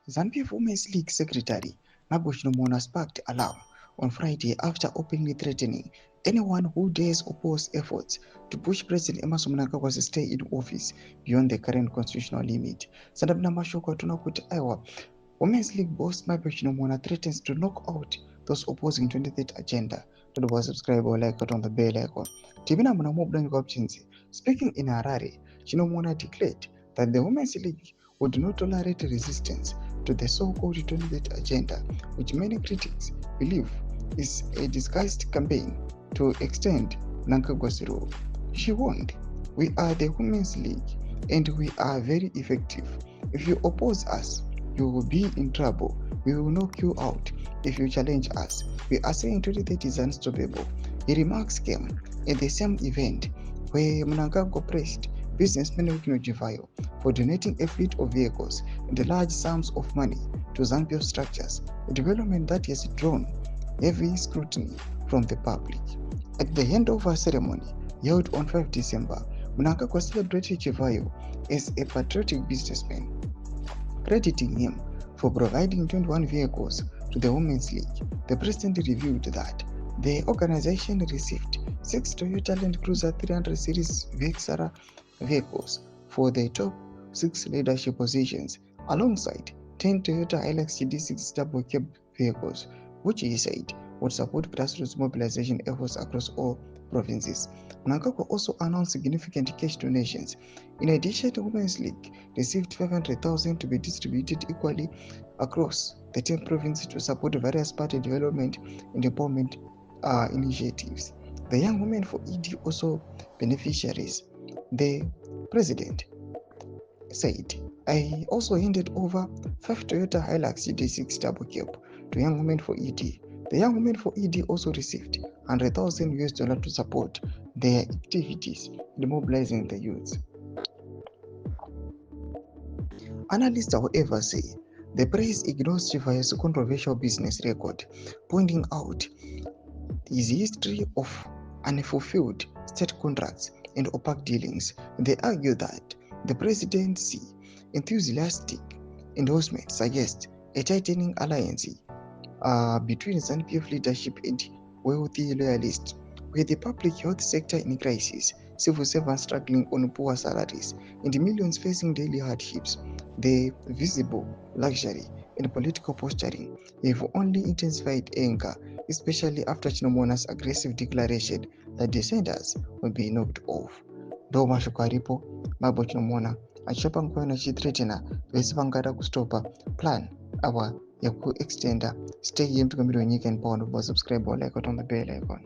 ZANU-PF Women's League Secretary Mabushinomona sparked alarm on Friday after openly threatening anyone who dares oppose efforts to push President Emmerson Mnangagwa to stay in office beyond the current constitutional limit. Sadabna Mashoko tunakuti aiwa Women's League boss Mabushinomona threatens to knock out those opposing 23rd agenda. To subscribe or like it on the bell icon. Tibina Munamobdang options. Speaking in Harare, Shinomona declared that the Women's League would not tolerate resistance to the so-called 23rd agenda, which many critics believe is a disguised campaign to extend Mnangagwa's rule. She warned, "We are the Women's League and we are very effective. If you oppose us, you will be in trouble. We will knock you out if you challenge us. We are saying 2030 is unstoppable." The remarks came at the same event where Mnangagwa praised businessman Chiwenga for donating a fleet of vehicles and large sums of money to ZANU-PF structures, a development that has drawn heavy scrutiny from the public. At the handover ceremony held on 5 December, Mnangagwa celebrated Chiwenga as a patriotic businessman, crediting him for providing 21 vehicles to the Women's League. The president revealed that the organization received 6 Toyota Land Cruiser 300 series Vexara vehicles for the top 6 leadership positions, alongside 10 Toyota Hilux GD6 double cab vehicles, which he said would support grassroots mobilization efforts across all provinces. Mnangagwa also announced significant cash donations. In addition, the Women's League received 500,000 to be distributed equally across the 10 provinces to support various party development and empowerment initiatives. The Young Women for ED also beneficiaries. The president said, "I also handed over 5 Toyota Hilux GD6 double cab to Young Women for ED. The Young Women for ED also received $100,000 to support their activities in mobilizing the youth." Analysts, however, say the press ignores Chiwenga's controversial business record, pointing out his history of unfulfilled state contracts and opaque dealings. They argue that the presidency enthusiastic endorsement suggests a tightening alliance between ZANU-PF leadership and wealthy loyalists, with the public health sector in crisis, civil servants struggling on poor salaries, and millions facing daily hardships. The visible luxury and political posturing have only intensified anger, especially after Chinomona's aggressive declaration that the centers will be knocked off. Ndo mashoko aripo Mabo Chinomona achapangwa achithreatena vese vangada kustopa plan our yaku extender. Stay here to come to Unique and Pound. Subscribe or like it on the bell icon.